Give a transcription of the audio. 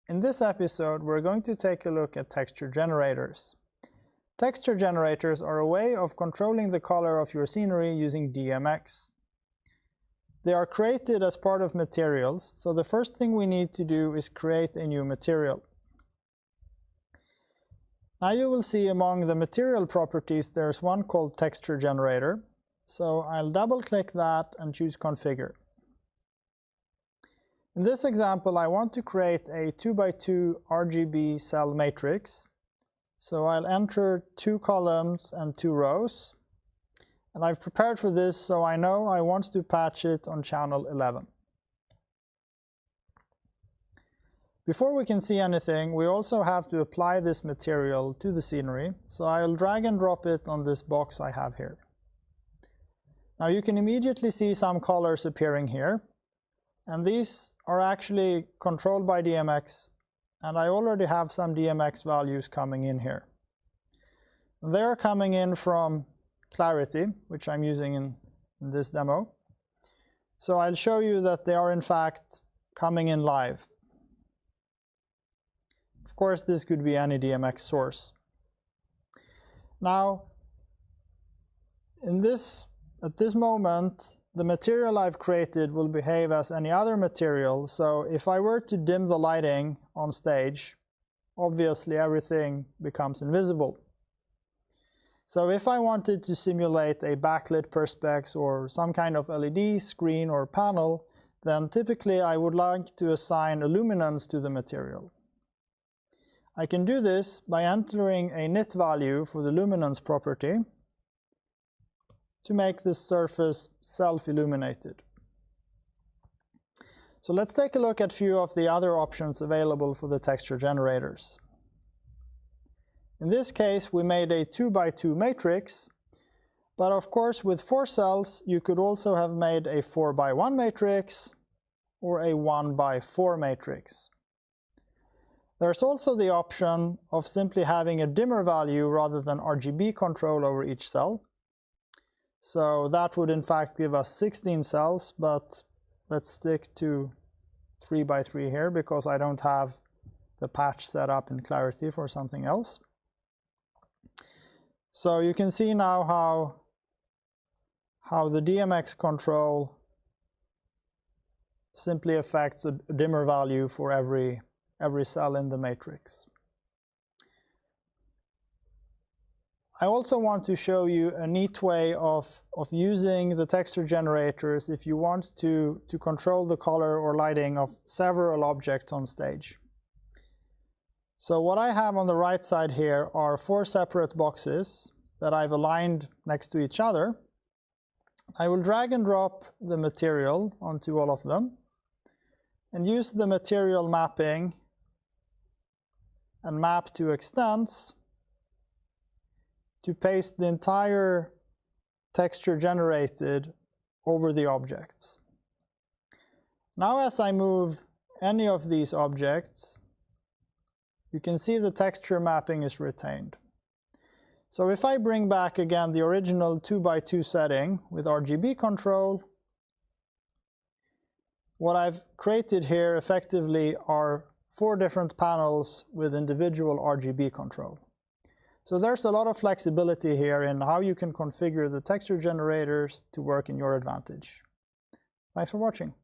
In this episode, we're going to take a look at texture generators. Texture generators are a way of controlling the color of your scenery using DMX. They are created as part of materials, so the first thing we need to do is create a new material. Now you will see among the material properties there's one called texture generator, so I'll double-click that and choose Configure. In this example, I want to create a 2x2 RGB cell matrix. So I'll enter 2 columns and 2 rows. And I've prepared for this, so I know I want to patch it on channel 11. Before we can see anything, we also have to apply this material to the scenery. So I'll drag and drop it on this box I have here. Now you can immediately see some colors appearing here. And these are actually controlled by DMX, and I already have some DMX values coming in here. They're coming in from Clarity, which I'm using in this demo. So I'll show you that they are in fact coming in live. Of course, this could be any DMX source. Now, at this moment, the material I've created will behave as any other material, so if I were to dim the lighting on stage, obviously everything becomes invisible. So if I wanted to simulate a backlit perspex or some kind of LED screen or panel, then typically I would like to assign a luminance to the material. I can do this by entering a nit value for the luminance property to make this surface self-illuminated. So let's take a look at a few of the other options available for the texture generators. In this case, we made a 2x2 matrix, but of course with 4 cells, you could also have made a 4x1 matrix or a 1x4 matrix. There's also the option of simply having a dimmer value rather than RGB control over each cell. So that would in fact give us 16 cells, but let's stick to 3x3 here because I don't have the patch set up in Clarity for something else. So you can see now how the DMX control simply affects a dimmer value for every cell in the matrix. I also want to show you a neat way of using the texture generators if you want to control the color or lighting of several objects on stage. So what I have on the right side here are 4 separate boxes that I've aligned next to each other. I will drag and drop the material onto all of them and use the material mapping and map to extents to paste the entire texture generated over the objects. Now as I move any of these objects, you can see the texture mapping is retained. So if I bring back again the original 2x2 setting with RGB control, what I've created here effectively are 4 different panels with individual RGB control. So there's a lot of flexibility here in how you can configure the texture generators to work in your advantage. Thanks for watching.